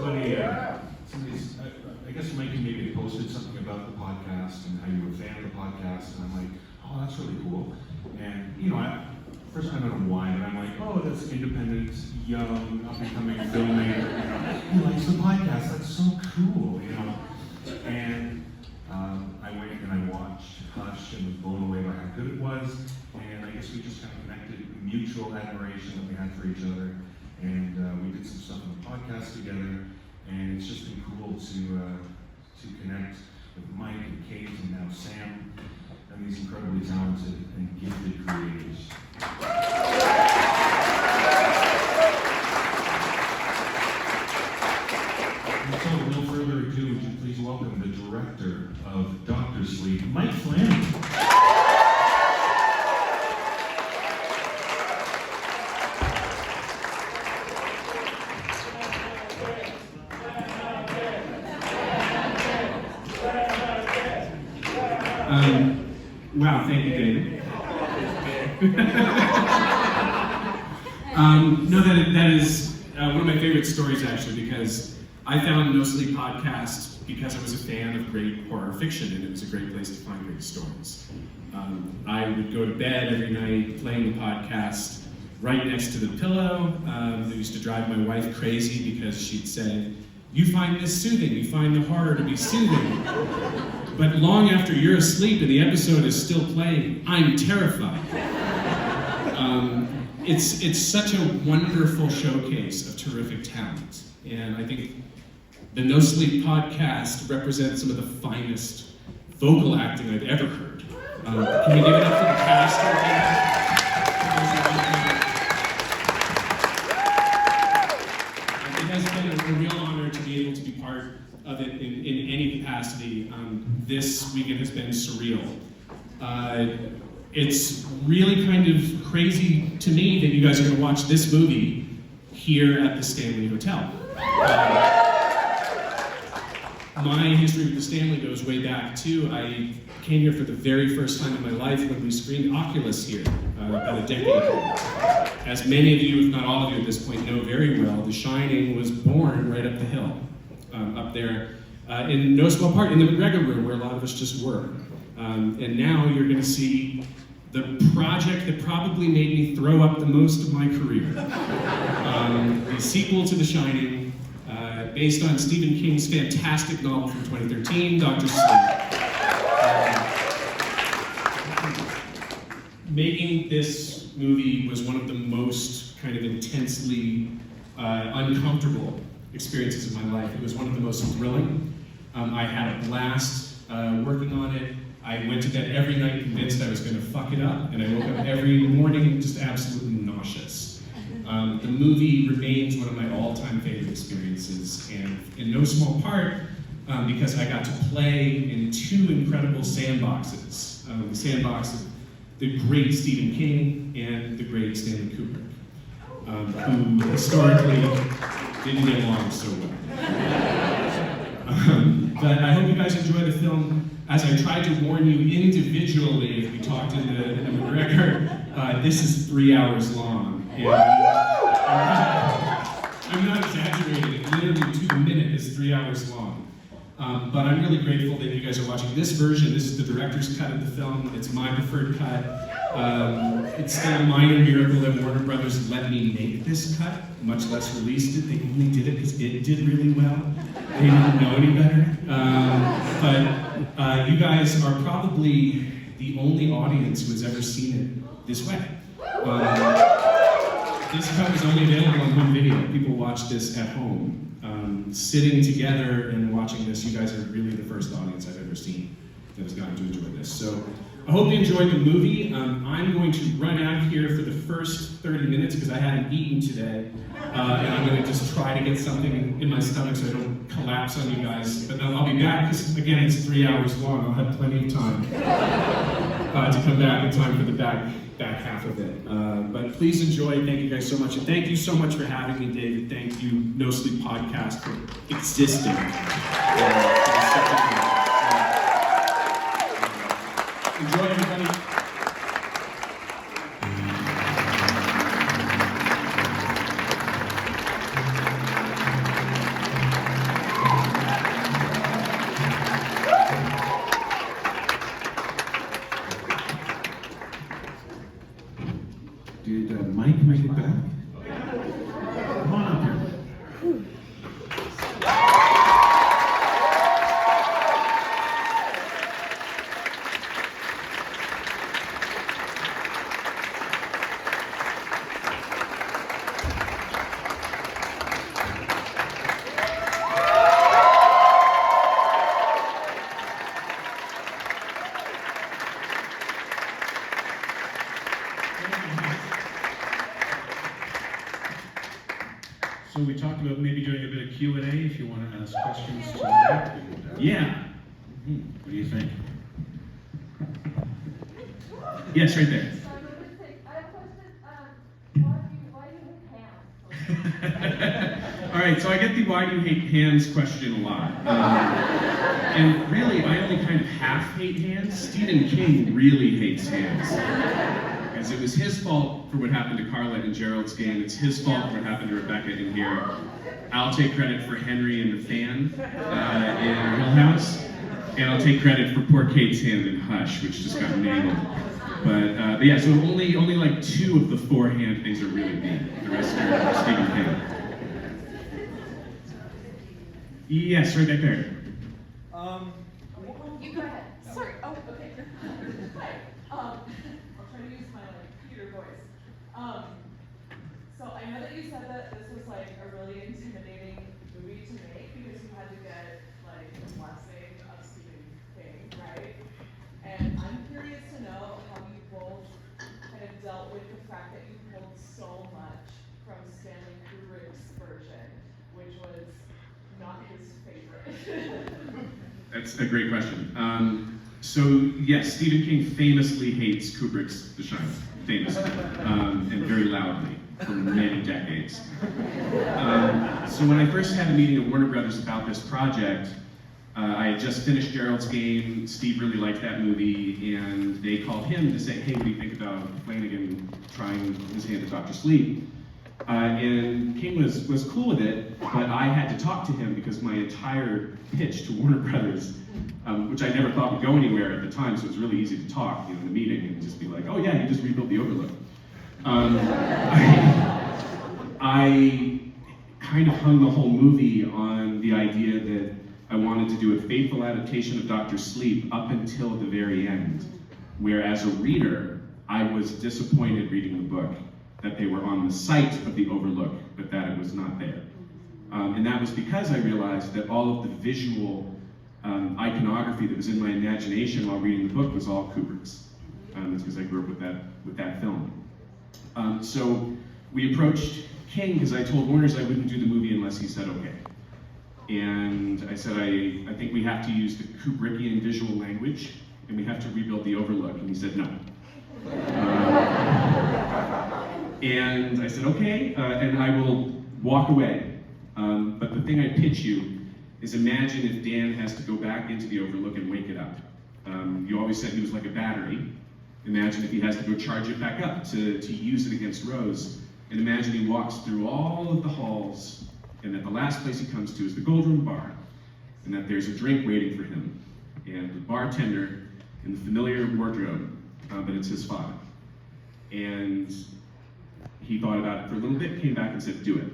somebody, I guess Mikey maybe posted something about the podcast and how you were a fan of the podcast, and I'm like, oh, that's really cool. And, you know, first I don't know why, but I'm like, oh, that's independent, young, up-and-coming filmmaker, you know, who likes the podcast, that's so cool, you know. And I went and I watched Hush and was blown away by how good it was, and I guess we just kind of connected, mutual admiration that we had for each other, and we did some stuff on the podcast together, and it's just been cool to connect with Mike and Kate and now Sam, and these incredibly talented and gifted creators. And so, with no further ado, would you please welcome the director of Dr. Sleep, Mike Flanagan. Wow, thank you, David. No, that is one of my favorite stories, actually, because I found No Sleep Podcast because I was a fan of great horror fiction, and it was a great place to find great stories. I would go to bed every night playing the podcast right next to the pillow. It used to drive my wife crazy because she'd say, "You find this soothing, you find the horror to be soothing. But long after you're asleep and the episode is still playing, I'm terrified." It's such a wonderful showcase of terrific talent. And I think the No Sleep Podcast represents some of the finest vocal acting I've ever heard. Can we give it up for the cast? It has been a real honor to be able to be part of it in any capacity. This weekend has been surreal. It's really kind of crazy to me that you guys are going to watch this movie here at the Stanley Hotel. My history with the Stanley goes way back too. I came here for the very first time in my life when we screened Oculus here about a decade ago. As many of you, if not all of you at this point, know very well, The Shining was born right up the hill, up there in no small part in the McGregor room where a lot of us just were. And now you're going to see the project that probably made me throw up the most of my career. The sequel to The Shining, based on Stephen King's fantastic novel from 2013, Dr. Sleep. Making this movie was one of the most kind of intensely uncomfortable experiences of my life. It was one of the most thrilling. I had a blast working on it. I went to bed every night convinced I was going to fuck it up, and I woke up every morning just absolutely nauseous. The movie remains one of my all-time favorite experiences, and in no small part because I got to play in two incredible sandboxes. The sandbox of the great Stephen King and the great Stanley Kubrick, who historically didn't get along so well. But I hope you guys enjoy the film. As I tried to warn you individually, if we talked in the McGregor, this is 3 hours long. And, I'm not exaggerating, it literally to the minute is 3 hours long. But I'm really grateful that you guys are watching this version. This is the director's cut of the film. It's my preferred cut. It's still a minor miracle that Warner Brothers let me make this cut, much less released it. They only did it because it did really well. They didn't know any better. But you guys are probably the only audience who has ever seen it this way. This cut is only available on home video. People watch this at home. Sitting together and watching this, you guys are really the first audience I've ever seen that has gotten to enjoy this. So I hope you enjoyed the movie. I'm going to run out here for the first 30 minutes because I hadn't eaten today. And I'm going to just try to get something in my stomach so I don't collapse on you guys. But then I'll be back because, again, it's 3 hours long. I'll have plenty of time to come back in time for the back half of it. But please enjoy. Thank you guys so much. And thank you so much for having me, David. Thank you, No Sleep Podcast, for existing. Enjoy, everybody. So we talked about maybe doing a bit of Q&A if you want to ask questions to Matt. Yeah. What do you think? Yes, right there. So I'm going to say, I have a question. Why do you hate hands? All right, so I get the why do you hate hands question a lot. And really, I only kind of half hate hands. Stephen King really hates hands. Because it was his fault for what happened to Carla in Gerald's game. It's his fault for what happened to Rebecca in here. I'll take credit for Henry and the fan in Hill House. And I'll take credit for poor Kate's hand in Hush, which just got nailed. But yeah, so only like 2 of the 4 hand things are really me. The rest are Stephen King. Yes, right there. You go ahead. Sorry. Oh, okay. Hi. I'll try to use my Peter voice. So I know that you said that this was a really intimidating movie to make because you had to get the blessing of Stephen King, right? And I'm curious to know how you both kind of dealt with the fact that you pulled so much from Stanley Kubrick's version, which was not his favorite. That's a great question. So yes, Stephen King famously hates Kubrick's The Shining, famously, and very loudly for many decades. So when I first had a meeting at Warner Brothers about this project, I had just finished Gerald's Game. Steve really liked that movie, and they called him to say, hey, what do you think about Flanagan trying his hand at Dr. Sleep? And King was cool with it, but I had to talk to him because my entire pitch to Warner Brothers, which I never thought would go anywhere at the time, so it was really easy to talk in the meeting and just be like, oh yeah, you just rebuilt the Overlook. I kind of hung the whole movie on the idea that I wanted to do a faithful adaptation of Dr. Sleep up until the very end, where as a reader, I was disappointed reading the book that they were on the site of the Overlook, but that it was not there. And that was because I realized that all of the visual iconography that was in my imagination while reading the book was all Kubrick's. That's because I grew up with that film. So we approached King because I told Warner's I wouldn't do the movie unless he said okay. And I said, I think we have to use the Kubrickian visual language and we have to rebuild the Overlook. And he said no. And I said, okay, and I will walk away. But the thing I pitch you is imagine if Dan has to go back into the Overlook and wake it up. You always said he was like a battery. Imagine if he has to go charge it back up to use it against Rose. And imagine he walks through all of the halls, and that the last place he comes to is the Gold Room Bar, and that there's a drink waiting for him, and the bartender in the familiar wardrobe, but it's his father. And he thought about it for a little bit, came back and said, do it.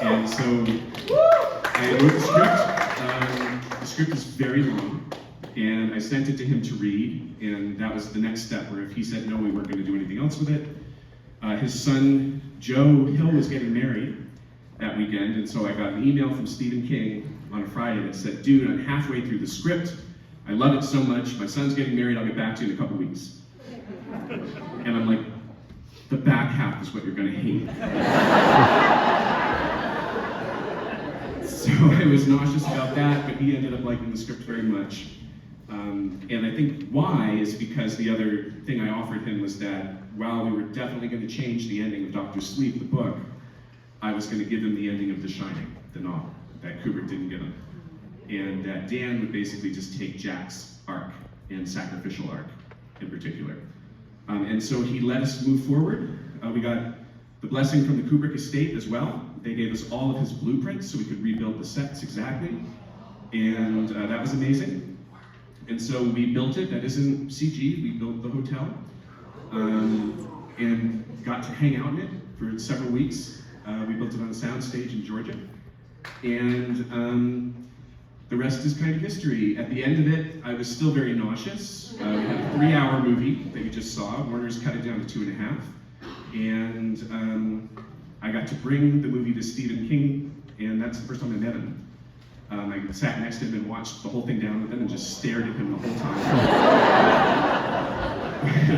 And so I wrote the script. The script is very long, and I sent it to him to read, and that was the next step, where if he said no, we weren't going to do anything else with it. His son, Joe Hill, was getting married that weekend, and so I got an email from Stephen King on a Friday that said, dude, I'm halfway through the script. I love it so much. My son's getting married. I'll get back to you in a couple weeks. And I'm like, the back half is what you're going to hate. So I was nauseous about that, but he ended up liking the script very much. And I think why is because the other thing I offered him was that while we were definitely going to change the ending of Dr. Sleep, the book, I was going to give him the ending of The Shining, the novel, that Kubrick didn't give him. And that Dan would basically just take Jack's arc, and sacrificial arc in particular. And so he let us move forward. We got the blessing from the Kubrick estate as well. They gave us all of his blueprints so we could rebuild the sets exactly. And that was amazing. And so we built it. That isn't CG. We built the hotel. And got to hang out in it for several weeks. We built it on a soundstage in Georgia. And the rest is kind of history. At the end of it, I was still very nauseous. We had a 3-hour movie that you just saw. Warner's cut it down to 2.5. And I got to bring the movie to Stephen King, and that's the first time I met him. I sat next to him and watched the whole thing down with him and just stared at him the whole time.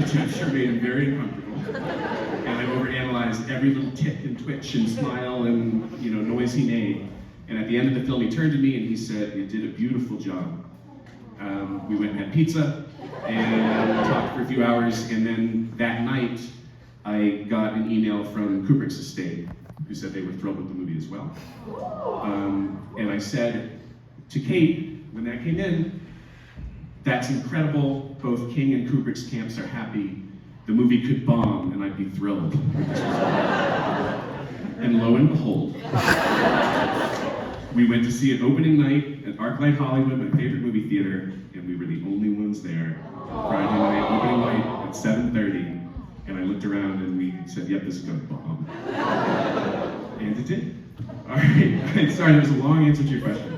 Which I'm sure made him very uncomfortable. And I overanalyzed visualized every little tick and twitch and smile and noise he made. And at the end of the film, he turned to me and he said, "You did a beautiful job." We went and had pizza and talked for a few hours, and then that night, I got an email from Kubrick's estate, who said they were thrilled with the movie as well. And I said to Kate, when that came in, "That's incredible. Both King and Kubrick's camps are happy. The movie could bomb, and I'd be thrilled." And lo and behold, we went to see it opening night at ArcLight Hollywood, my favorite movie theater, and we were the only ones there. Friday night, opening night at 7:30, and I looked around and we said, "Yep, this is gonna bomb." And it did. All right, sorry, that was a long answer to your question.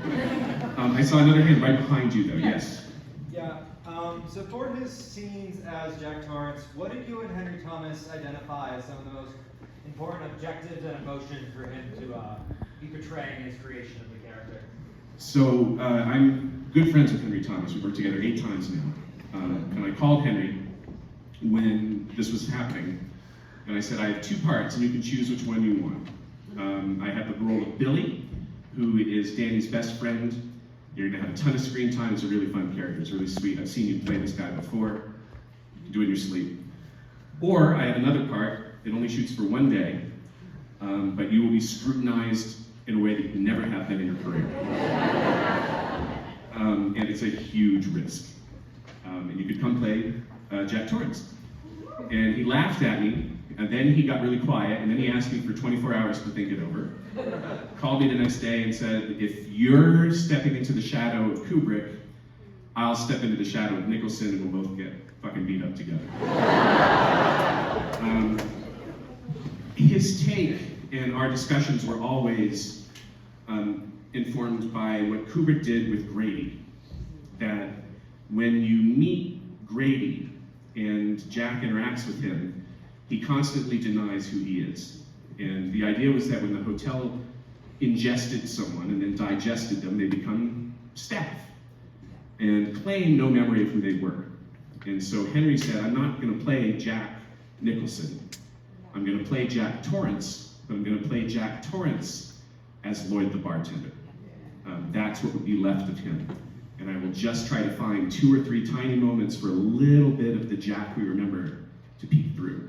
I saw another hand right behind you though, yes. Yeah, so for his scenes as Jack Torrance, what did you and Henry Thomas identify as some of the most important objectives and emotions for him to be portraying in his creation of the character? So I'm good friends with Henry Thomas. We've worked together 8 times now. And I called Henry when this was happening, and I said, "I have 2 parts, and you can choose which one you want." I have the role of Billy, who is Danny's best friend. You're gonna have a ton of screen time. It's a really fun character. It's really sweet. I've seen you play this guy before. You can do it in your sleep. Or I have another part. It only shoots for 1 day, but you will be scrutinized in a way that you never have been in your career. And it's a huge risk. And you could come play Jack Torrance. And he laughed at me, and then he got really quiet, and then he asked me for 24 hours to think it over. Called me the next day and said, "If you're stepping into the shadow of Kubrick, I'll step into the shadow of Nicholson, and we'll both get fucking beat up together." His take and our discussions were always informed by what Kubrick did with Grady. That when you meet Grady and Jack interacts with him, he constantly denies who he is. And the idea was that when the hotel ingested someone and then digested them, they become staff and claim no memory of who they were. And so Henry said, "I'm not going to play Jack Nicholson. I'm going to play Jack Torrance, but I'm going to play Jack Torrance as Lloyd the bartender. That's what would be left of him. And I will just try to find 2 or 3 tiny moments for a little bit of the Jack we remember to peek through."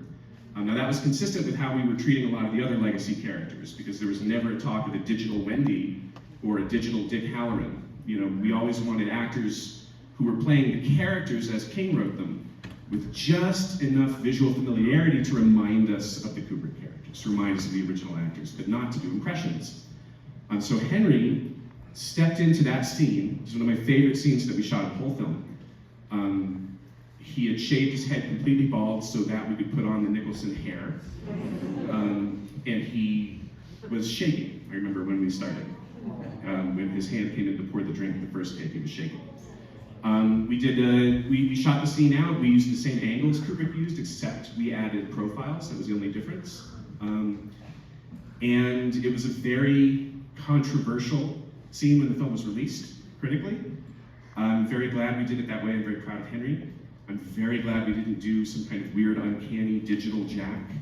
Now that was consistent with how we were treating a lot of the other legacy characters, because there was never a talk of a digital Wendy or a digital Dick Halloran. We always wanted actors who were playing the characters as King wrote them, with just enough visual familiarity to remind us of the Kubrick characters, to remind us of the original actors, but not to do impressions. So Henry stepped into that scene. It's one of my favorite scenes that we shot in the whole film. He had shaved his head completely bald so that we could put on the Nicholson hair. And he was shaking. I remember when we started. When his hand came in to pour the drink the first take, he was shaking. We shot the scene out. We used the same angles Kubrick used, except we added profiles. That was the only difference. And it was a very controversial scene when the film was released, critically. I'm very glad we did it that way. I'm very proud of Henry. I'm very glad we didn't do some kind of weird, uncanny digital Jack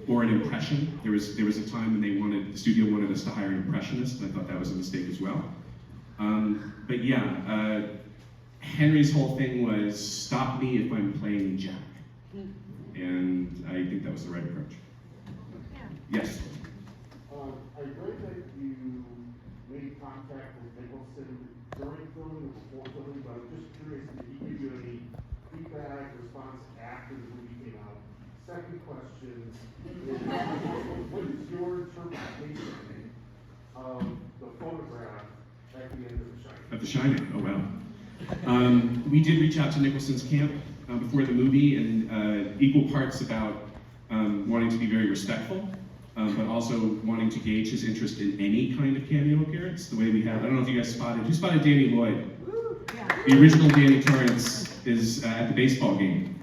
or an impression. There was a time when the studio wanted us to hire an impressionist, and I thought that was a mistake as well. But yeah, Henry's whole thing was, "Stop me if I'm playing Jack." And I think that was the right approach. Yes? I read that you made contact with Nicholson during filming or before filming, but I'm just curious, did he give you any feedback, response after the movie came out? Second question is, what is your interpretation of the photograph at the end of The Shining? Of The Shining, oh wow. We did reach out to Nicholson's camp before the movie, and equal parts about wanting to be very respectful, but also wanting to gauge his interest in any kind of cameo appearance, the way we have. I don't know if you guys who spotted Danny Lloyd? The original Danny Torrance is at the baseball game,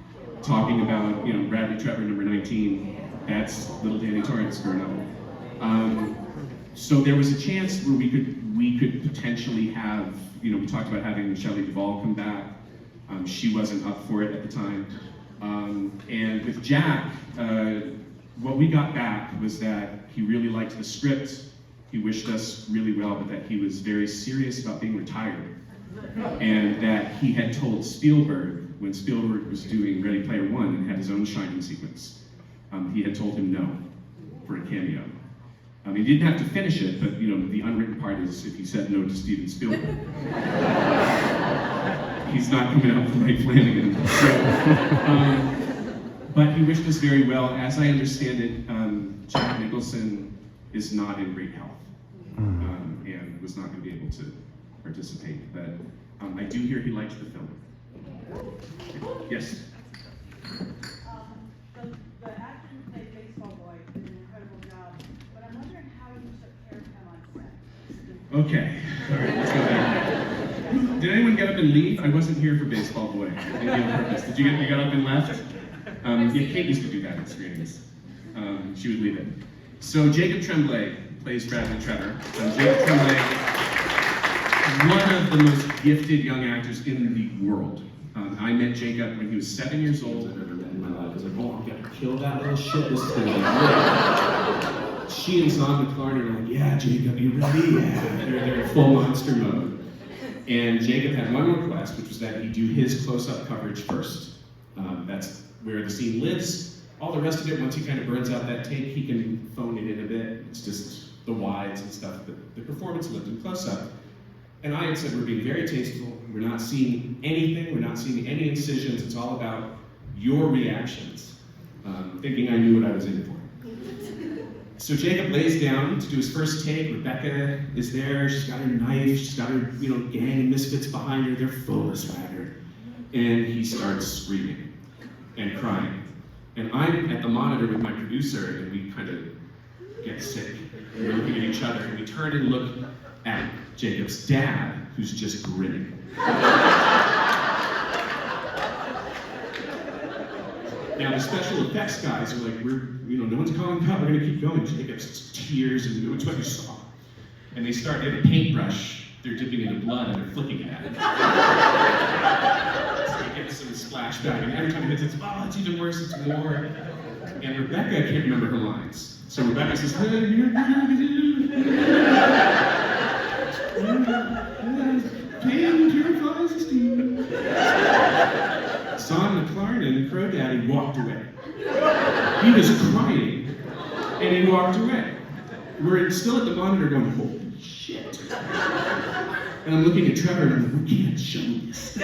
talking about, Bradley Trevor, number 19, that's little Danny Torrance growing up. So there was a chance where we could potentially have, we talked about having Shelley Duvall come back. She wasn't up for it at the time. And with Jack, what we got back was that he really liked the script, he wished us really well, but that he was very serious about being retired. And that he had told Spielberg, when Spielberg was doing Ready Player One and had his own Shining sequence, he had told him no for a cameo. He didn't have to finish it, but you know, the unwritten part is if he said no to Steven Spielberg, he's not coming out for Ray Flanagan. So, but he wished us very well. As I understand it, Jack Nicholson is not in great health and was not going to be able to participate. But I do hear he liked the film. Yes? The actor who played Baseball Boy did an incredible job, but I'm wondering how you took care of him on set. Okay. All right, let's go back. Did anyone get up and leave? I wasn't here for Baseball Boy. Maybe on purpose. Did you got up and left? Yeah, Kate used to do that in screenings. She would leave it. So Jacob Tremblay plays Bradley Trevor. Jacob Tremblay, one of the most gifted young actors in the world. I met Jacob when he was 7 years old. I've ever met in my life. I was like, oh, I'm gonna kill that little shit. This is gonna be great. She and Zahn McClarnon are like, yeah, Jacob, you ready? Yeah. They're in full monster mode. And Jacob had one request, which was that he do his close-up coverage first. That's where the scene lives. All the rest of it, once he kind of burns out that take, he can phone it in a bit. It's just the wides and stuff. The performance lived in close-up. And I had said, we're being very tasteful. We're not seeing anything. We're not seeing any incisions. It's all about your reactions. Thinking I knew what I was in for. So Jacob lays down to do his first take. Rebecca is there. She's got her knife. She's got her, gang of misfits behind her. They're full of swagger. And he starts screaming and crying. And I'm at the monitor with my producer, and we kind of get sick. And we're looking at each other, and we turn and look at Jacob's dad, who's just grinning. Now the special effects guys are like, no one's calling cut, we're gonna keep going. Jacob's tears, and it's what you saw. And they have a paintbrush, they're dipping it in blood, and they're flicking it at it. So it gets some splashback, and every time it hits, it's even worse, it's more. And Rebecca can't remember her lines. So Rebecca says, pain purifies the steam. Zahn McClarnon, Crow Daddy, walked away. He was crying, and he walked away. We're still at the monitor going, holy shit. And I'm looking at Trevor, and I'm like, we can't show this.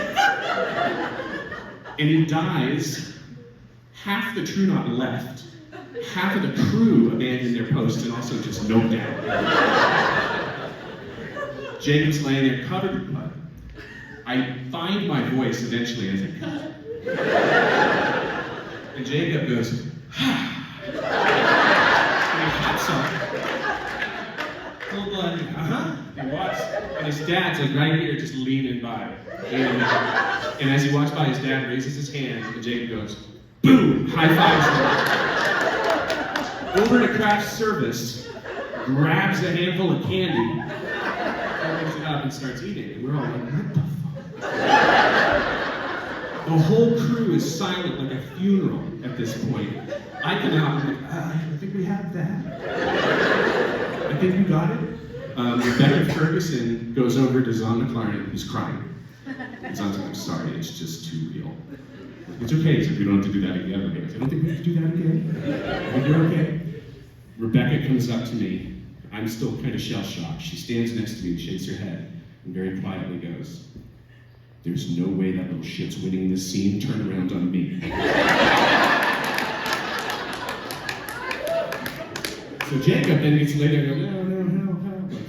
And he dies. Half the True Knot left. Half of the crew abandoned their posts and also just noped out. Jacob's laying there covered with blood. I find my voice eventually and I say, cut. And Jacob goes, and he hops up. Full blood, He walks, and his dad's like right here just leaning by. And as he walks by, his dad raises his hand, and Jacob goes, boom, high fives him. Over to craft service, grabs a handful of candy, opens it up and starts eating. And we're all like, what the fuck? The whole crew is silent like a funeral at this point. I come out and I'm like, I think we have that. I think we got it. Rebecca Ferguson goes over to Zahn McClarnon, who's crying. And Zahn's like, I'm sorry, it's just too real. It's okay, he said, we don't have to do that again. I said, I don't think we have to do that again. I think you're okay. Rebecca comes up to me. I'm still kind of shell-shocked. She stands next to me and shakes her head and very quietly goes, there's no way that little shit's winning this scene. Turn around on me. So Jacob then gets laid there and goes,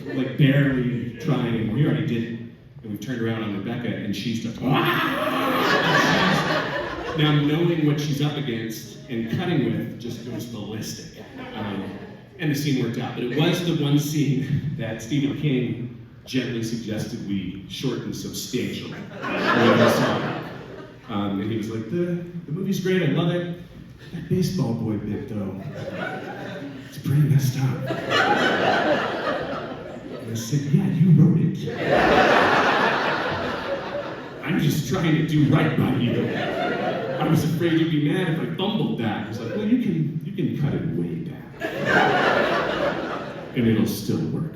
no, like barely trying. We already did it. And we've turned around on Rebecca and she's just, now knowing what she's up against and cutting with just goes ballistic. And the scene worked out. But it was the one scene that Stephen King gently suggested we shorten substantially when we saw it. And he was like, the movie's great, I love it. That baseball boy bit though, it's pretty messed up. And I said, yeah, you wrote it. I'm just trying to do right by you. I was afraid you'd be mad if I fumbled that. He's like, well, you can cut it way back. And it'll still work.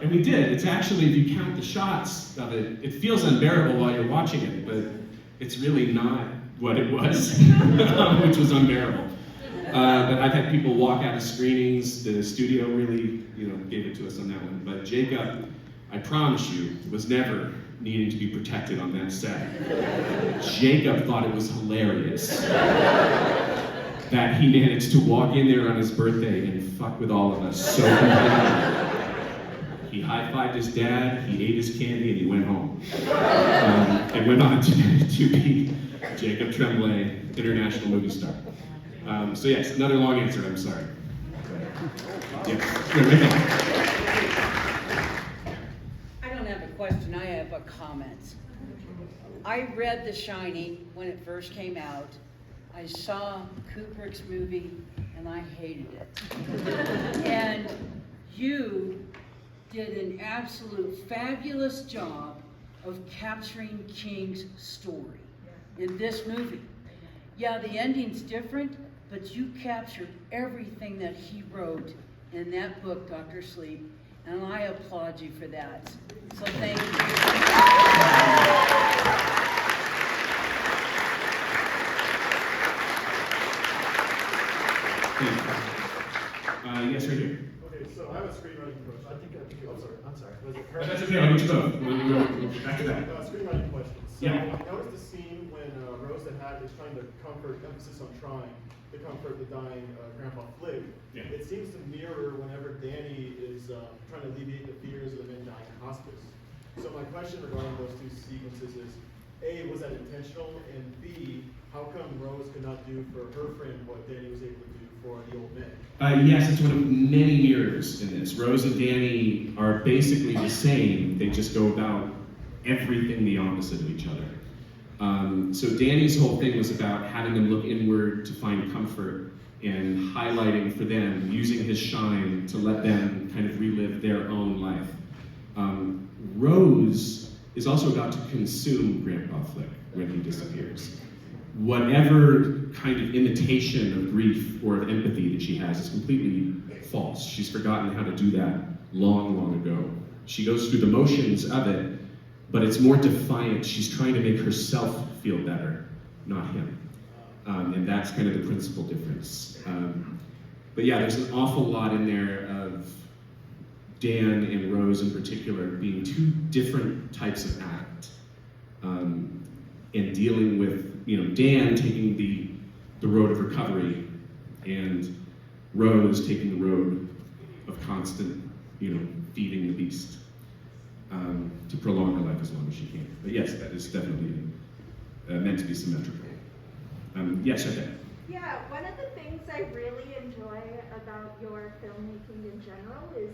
And we did. It's actually, if you count the shots of it, it feels unbearable while you're watching it, but it's really not what it was, which was unbearable. But I've had people walk out of screenings. The studio really, gave it to us on that one. But Jacob, I promise you, was never needing to be protected on that set. Jacob thought it was hilarious that he managed to walk in there on his birthday and fuck with all of us so completely. He high-fived his dad, he ate his candy, and he went home. And went on to be Jacob Tremblay, international movie star. So yes, another long answer, I'm sorry. Yes, right I don't have a question, I have a comment. I read The Shining when it first came out. I saw Kubrick's movie and I hated it. And you did an absolute fabulous job of capturing King's story in this movie. Yeah, the ending's different, but you captured everything that he wrote in that book, Dr. Sleep, and I applaud you for that. So thank you. Yes, right here. Okay, so I have a screenwriting question. I'm sorry. Was it her? That's okay, I'll get you both. Back to that. Screenwriting question. So Yeah. I noticed the scene when Rose the Hat is trying to comfort, emphasis on trying to comfort the dying Grandpa Flig. Yeah. It seems to mirror whenever Danny is trying to alleviate the fears of the men dying in hospice. So my question regarding those two sequences is, A, was that intentional? And B, how come Rose could not do for her friend what Danny was able to do for the old men? Yes, it's one of many mirrors in this. Rose and Danny are basically the same. They just go about everything the opposite of each other. So Danny's whole thing was about having them look inward to find comfort and highlighting for them, using his shine to let them kind of relive their own life. Rose is also about to consume Grandpa Flick when he disappears. Whatever kind of imitation of grief or of empathy that she has is completely false. She's forgotten how to do that long, long ago. She goes through the motions of it, but it's more defiant. She's trying to make herself feel better, not him. And that's kind of the principal difference. But yeah, there's an awful lot in there of Dan and Rose in particular being two different types of act. And dealing with, Dan taking the road of recovery and Rose taking the road of constant, feeding the beast to prolong her life as long as she can. But yes, that is definitely meant to be symmetrical. Yes, okay. Yeah, one of the things I really enjoy about your filmmaking in general is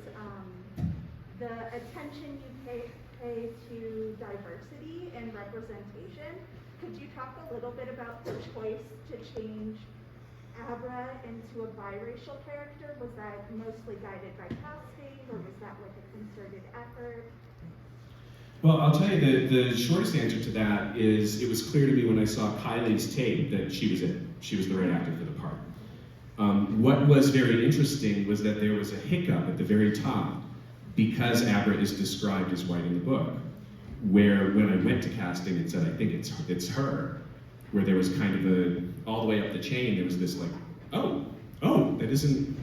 the attention you pay to diversity and representation. Could you talk a little bit about the choice to change Abra into a biracial character? Was that mostly guided by casting, or was that like a concerted effort? Well, I'll tell you, the shortest answer to that is it was clear to me when I saw Kylie's tape that she was it. She was the right actor for the part. What was very interesting was that there was a hiccup at the very top because Abra is described as white in the book, where when I went to casting and said, I think it's her, where there was kind of all the way up the chain, there was this like, oh, that isn't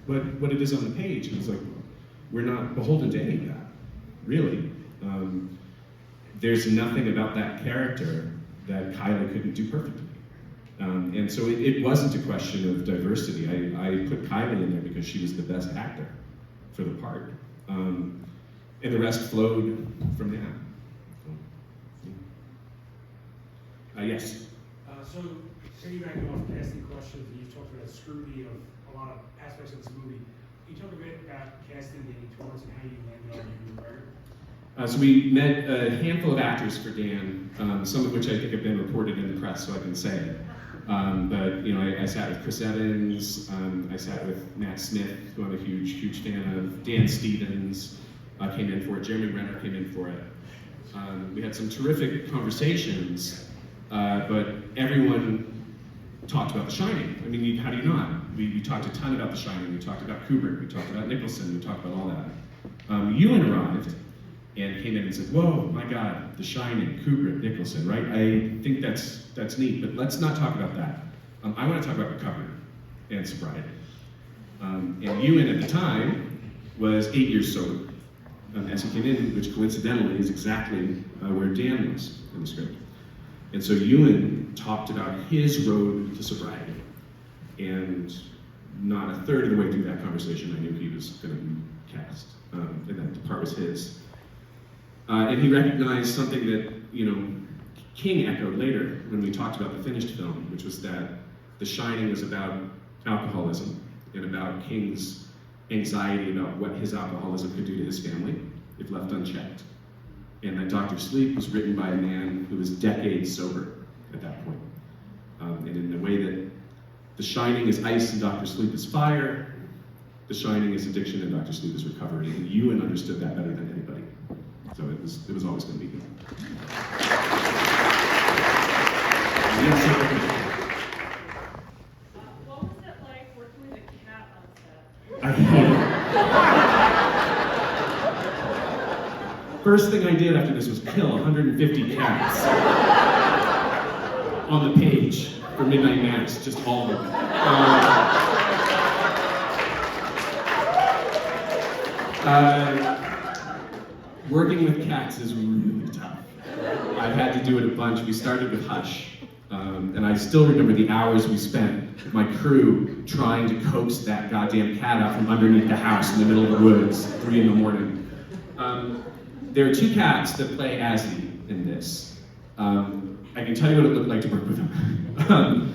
what it is on the page. And it's like, we're not beholden to any of that, really. There's nothing about that character that Kylie couldn't do perfectly. And so it wasn't a question of diversity. I put Kylie in there because she was the best actor for the part. And the rest flowed from that. Yes? So, piggybacking off casting questions, you talked about scrutiny of a lot of aspects of this movie. Can you talk a bit about casting Danny Torrance and how you landed on your writer? So we met a handful of actors for Dan, some of which I think have been reported in the press, so I can say it. But I sat with Chris Evans, I sat with Matt Smith, who I'm a huge fan of. Dan Stevens came in for it. Jeremy Renner came in for it. We had some terrific conversations, but everyone talked about The Shining. I mean, how do you not? We talked a ton about The Shining. We talked about Kubrick. We talked about Nicholson. We talked about all that. Ewan arrived and came in and said, "Whoa, my God, The Shining, Kubrick, Nicholson, right? I think that's neat, but let's not talk about that. I want to talk about recovery and sobriety." And Ewan at the time was 8 years sober as he came in, which coincidentally is exactly where Dan was in the script. And so Ewan talked about his road to sobriety, and not a third of the way through that conversation, I knew he was going to be cast, and that the part was his. And he recognized something that, King echoed later when we talked about the finished film, which was that The Shining was about alcoholism and about King's anxiety about what his alcoholism could do to his family if left unchecked. And that Dr. Sleep was written by a man who was decades sober at that point. And in the way that The Shining is ice and Dr. Sleep is fire, The Shining is addiction and Dr. Sleep is recovery. And Ewan understood that better than anybody. So it was always going to be him. What was it like working with a cat on set? I hate it. First thing I did after this was kill 150 cats on the page for Midnight Mass, just all of them. Working with cats is really tough. I've had to do it a bunch. We started with Hush, and I still remember the hours we spent with my crew trying to coax that goddamn cat out from underneath the house in the middle of the woods, 3 a.m. There are 2 cats that play Azzy in this. I can tell you what it looked like to work with them.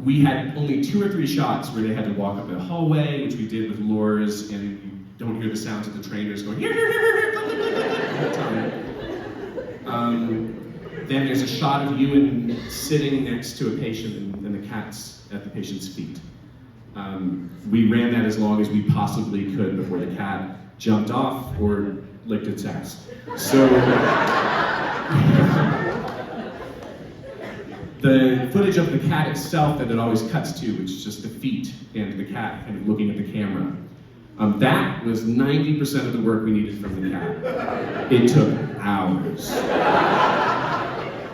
We had only 2 or 3 shots where they had to walk up a hallway, which we did with lures, and you don't hear the sounds of the trainers going all the time. Then there's a shot of Ewan sitting next to a patient and the cat's at the patient's feet. We ran that as long as we possibly could before the cat jumped off or licked its ass. So the footage of the cat itself that it always cuts to, which is just the feet and the cat kind of looking at the camera, that was 90% of the work we needed from the cat. It took hours.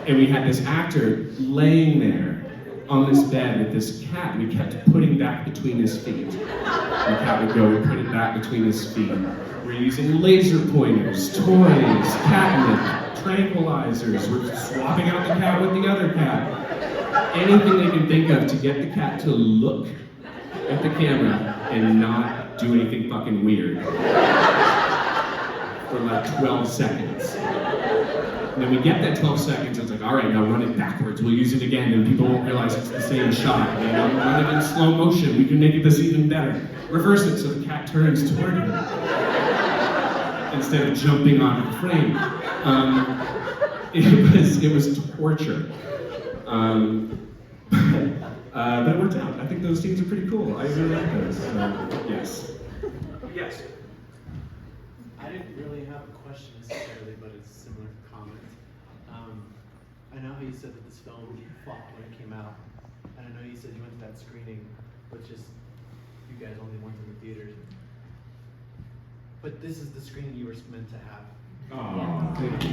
And we had this actor laying there on this bed with this cat, and we kept putting back between his feet. And the cat would go and put it back between his feet. We're using laser pointers, toys, catnip, tranquilizers. We're swapping out the cat with the other cat. Anything they can think of to get the cat to look at the camera and not do anything fucking weird for like 12 seconds. And then we get that 12 seconds, and it's like, all right, now run it backwards. We'll use it again, and people won't realize it's the same shot. Run it in slow motion. We can make this even better. Reverse it so the cat turns toward you instead of jumping on the frame. It was torture. But it worked out. I think those scenes are pretty cool. I really like those. Yes. Yes. I didn't really have a question necessarily, but it's a similar comment. I know how you said that this film flopped when it came out, and I know you said you went to that screening, but just you guys only went to the theaters. But this is the screening you were meant to have. Oh, thank you.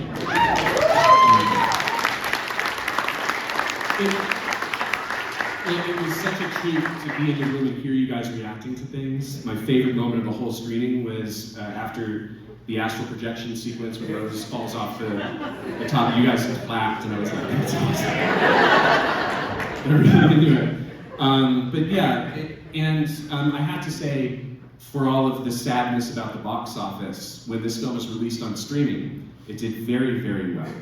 It was such a treat to be in the room and hear you guys reacting to things. My favorite moment of the whole screening was after the astral projection sequence when Rose falls off the top. You guys clapped, and I was like, that's awesome. I really knew it. But yeah, I have to say, for all of the sadness about the box office, when this film was released on streaming, it did very, very well.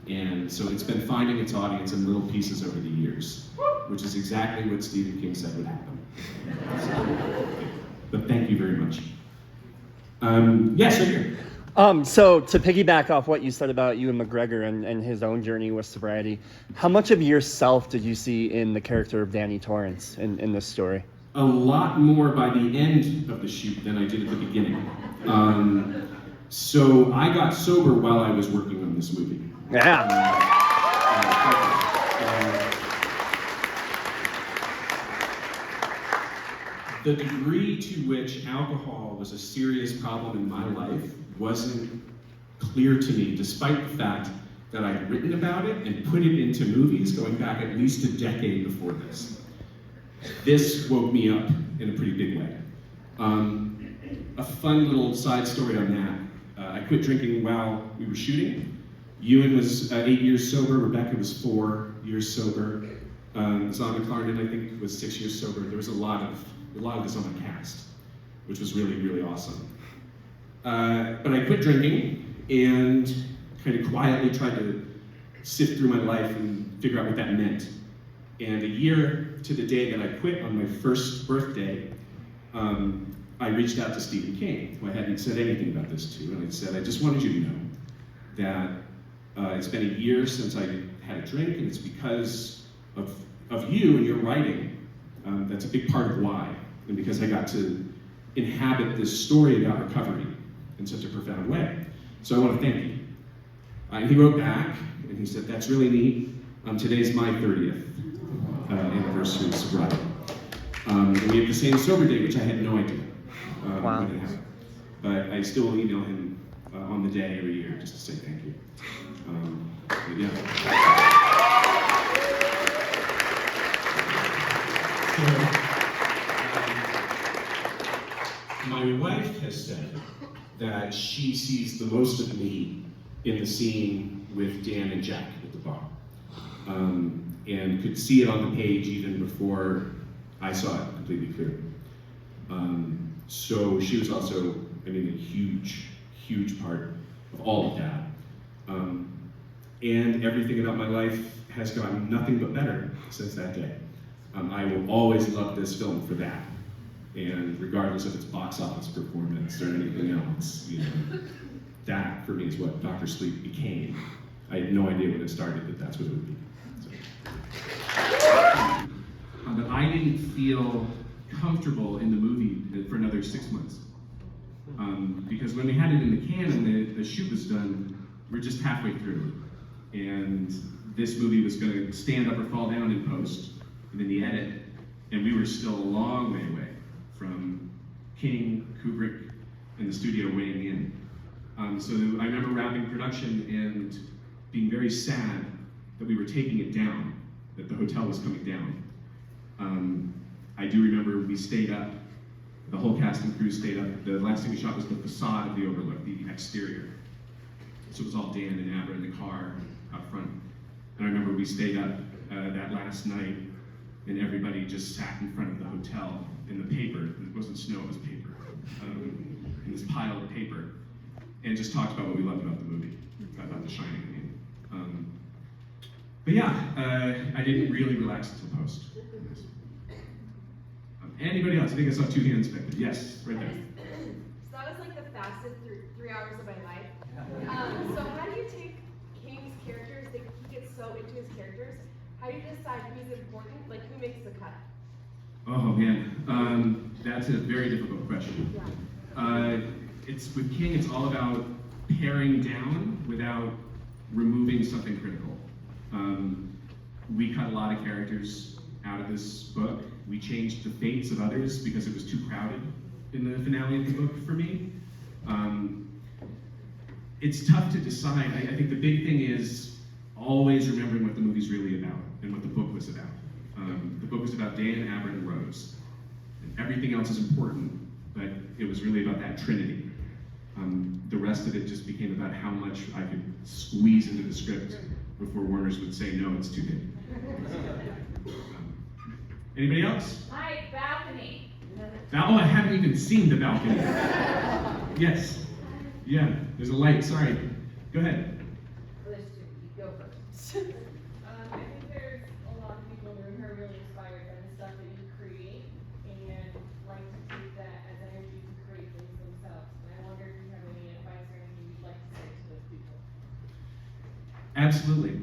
And so it's been finding its audience in little pieces over the years, which is exactly what Stephen King said would happen. But thank you very much. Yes, right here. So to piggyback off what you said about Ewan McGregor and his own journey with sobriety, how much of yourself did you see in the character of Danny Torrance in this story? A lot more by the end of the shoot than I did at the beginning. So I got sober while I was working on this movie. Yeah. The degree to which alcohol was a serious problem in my life wasn't clear to me, despite the fact that I'd written about it and put it into movies going back at least a decade before this. This woke me up in a pretty big way. A fun little side story on that. I quit drinking while we were shooting. Ewan was 8 years sober, Rebecca was 4 years sober. Zon McClarnon, I think, was 6 years sober. There was a lot of this on the cast, which was really, really awesome. But I quit drinking and kind of quietly tried to sift through my life and figure out what that meant. And a year to the day that I quit, on my first birthday, I reached out to Stephen King, who I hadn't said anything about this to, and I said, I just wanted you to know that it's been a year since I had a drink, and it's because of you and your writing. That's a big part of why, and because I got to inhabit this story about recovery in such a profound way. So I want to thank you. And he wrote back, and he said, that's really neat. Today's my 30th anniversary of sobriety. And we have the same sober date, which I had no idea Wow. when it happened. But I still will email him on the day every year just to say thank you. But yeah. My wife has said that she sees the most of me in the scene with Dan and Jack at the bar, and could see it on the page even before I saw it completely clear. So she was also, I mean, a huge, huge part of all of that. And everything about my life has gotten nothing but better since that day. I will always love this film for that. And regardless of its box office performance or anything else, you know, that for me is what Dr. Sleep became. I had no idea when it started that that's what it would be. So. But I didn't feel comfortable in the movie for another 6 months. Because when we had it in the can and the shoot was done, we're just halfway through. And this movie was going to stand up or fall down in post, and then the edit, and we were still a long way away from King, Kubrick, and the studio weighing in. So I remember wrapping production and being very sad that we were taking it down, that the hotel was coming down. I do remember we stayed up, the whole cast and crew stayed up. The last thing we shot was the facade of the Overlook, the exterior. So it was all Dan and Abra in the car out front. And I remember we stayed up that last night, and everybody just sat in front of the hotel in the paper. It wasn't snow, it was paper. In this pile of paper. And just talked about what we loved about the movie, about The Shining, I mean. But yeah, I didn't really relax until post. Anybody else? I think I saw 2 hands back there. Yes, right there. So that was like the fastest 3 hours of my life. So how do you take King's characters, he gets so into his characters, how do you decide who's important, like who makes the cut? Oh man, that's a very difficult question. Yeah. It's with King, it's all about paring down without removing something critical. We cut a lot of characters out of this book. We changed the fates of others because it was too crowded in the finale of the book for me. It's tough to decide. I think the big thing is always remembering what the movie's really about and what the book was about. The book was about Dan, Abra, and Rose. And everything else is important, but it was really about that trinity. The rest of it just became about how much I could squeeze into the script before Warner's would say, no, it's too big. Anybody else? My balcony. Oh, I haven't even seen the balcony. Yes. Yeah, there's a light, sorry. Go ahead. Let's do, you go first. I think there's a lot of people in the room who are really inspired by the stuff that you create and like to take that as energy to create things themselves. And I wonder if you have any advice or anything you'd like to say to those people. Absolutely.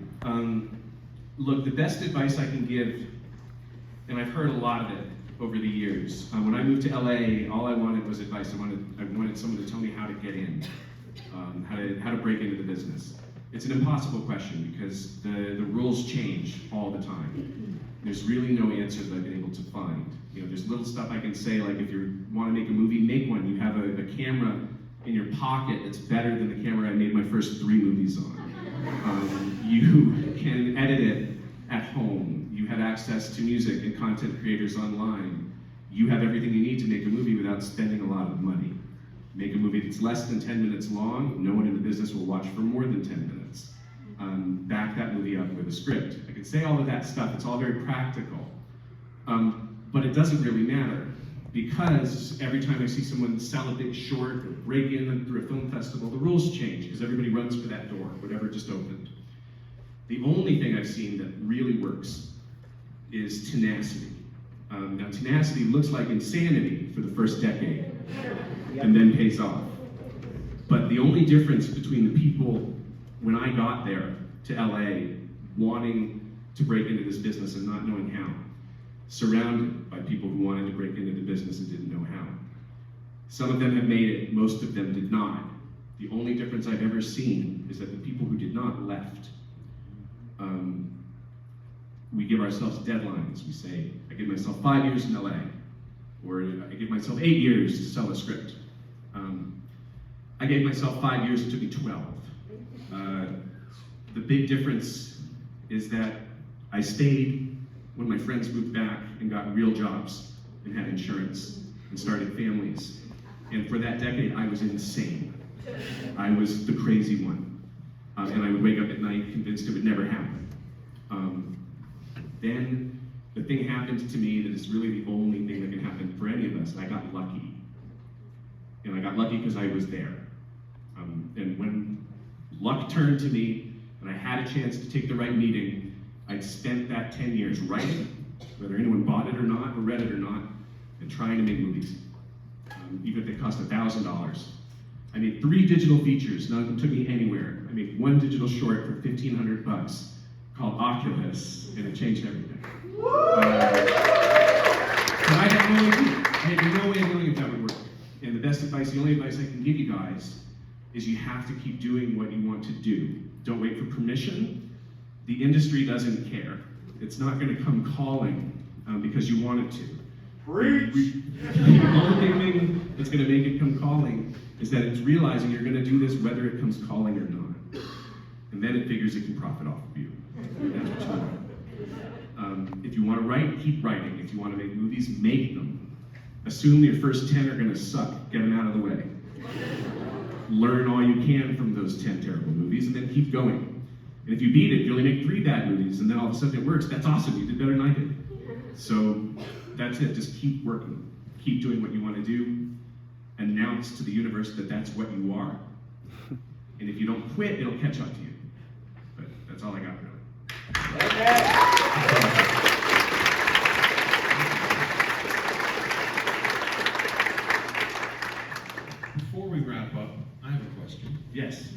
Look, the best advice I can give, and I've heard a lot of it over the years. When I moved to LA, all I wanted was advice. I wanted someone to tell me how to get in, how to break into the business. It's an impossible question because the rules change all the time. there's really no answer that I've been able to find. You know, there's little stuff I can say, like if you want to make a movie, make one. You have a camera in your pocket that's better than the camera I made my first 3 movies on. You can edit it at home. You have access to music and content creators online. You have everything you need to make a movie without spending a lot of money. Make a movie that's less than 10 minutes long, no one in the business will watch for more than 10 minutes. Back that movie up with a script. I can say all of that stuff, it's all very practical. But it doesn't really matter, because every time I see someone sell a big short or break in through a film festival, the rules change, because everybody runs for that door, whatever just opened. The only thing I've seen that really works is tenacity. Now, tenacity looks like insanity for the first decade, and then pays off. But the only difference between the people when I got there to LA wanting to break into this business and not knowing how, surrounded by people who wanted to break into the business and didn't know how. Some of them have made it, most of them did not. The only difference I've ever seen is that the people who did not left. We give ourselves deadlines. We say, I give myself 5 years in LA, or I give myself 8 years to sell a script. I gave myself 5 years, it took me 12. The big difference is that I stayed when my friends moved back and got real jobs and had insurance and started families. And for that decade, I was insane. I was the crazy one. And I would wake up at night convinced it would never happen. Then the thing happened to me that is really the only thing that can happen for any of us. I got lucky. And I got lucky because I was there. And when luck turned to me and I had a chance to take the right meeting, I'd spent that 10 years writing, whether anyone bought it or not, or read it or not, and trying to make movies, even if they cost $1,000. I made 3 digital features, none of them took me anywhere. I made 1 digital short for $1,500 called Oculus, and it changed everything. But I had no idea. I had no way of knowing if that would work. And the best advice, the only advice I can give you guys, is you have to keep doing what you want to do. Don't wait for permission. The industry doesn't care. It's not going to come calling because you want it to. Preach! The only thing that's going to make it come calling is that it's realizing you're going to do this whether it comes calling or not. And then it figures it can profit off of you. That's what you want. If you want to write, keep writing. If you want to make movies, make them. Assume your first 10 are going to suck. Get them out of the way. Learn all you can from those 10 terrible movies, and then keep going. And if you beat it, you only make 3 bad movies, and then all of a sudden it works. That's awesome. You did better than I did. So that's it. Just keep working. Keep doing what you want to do. Announce to the universe that that's what you are. And if you don't quit, it'll catch up to you. But that's all I got, really. Before we wrap up, I have a question. Yes.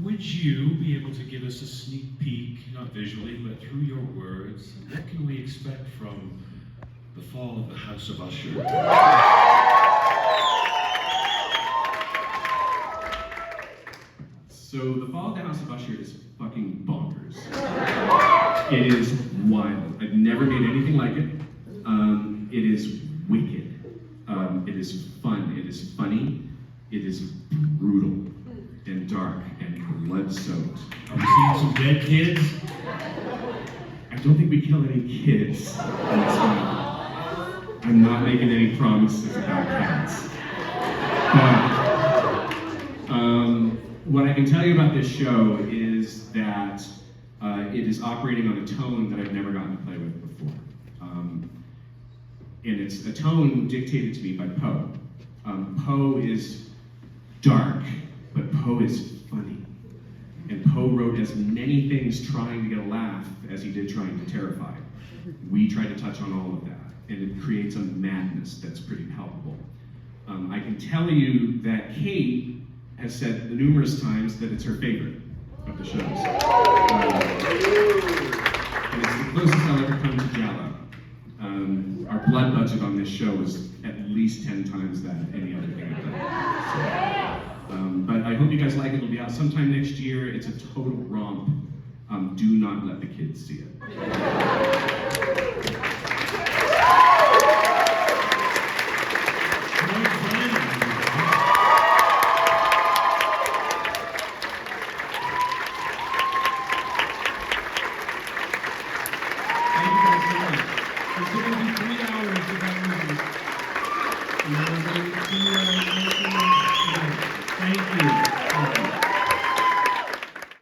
Would you be able to give us a sneak peek, not visually, but through your words, what can we expect from the fall of the House of Usher? So the fall of the House of Usher is fucking bonkers. It is wild. I've never made anything like it. It is wicked. It is fun. It is funny. It is brutal and dark and blood-soaked. Are we seeing some dead kids? I don't think we kill any kids in this one. I'm not making any promises about cats. But what I can tell you about this show is that it is operating on a tone that I've never gotten to play with before. And it's a tone dictated to me by Poe. Poe is dark, but Poe is funny. And Poe wrote as many things trying to get a laugh as he did trying to terrify. We try to touch on all of that, and it creates a madness that's pretty palpable. I can tell you that Kate has said numerous times that it's her favorite of the shows. And it's the closest I'll ever come to Jala. Our blood budget on this show is at least 10 times that of any other thing I've done. But I hope you guys like it. It'll be out sometime next year. It's a total romp. Do not let the kids see it. It's going to be 3 hours of that movie. And I was like, thank you.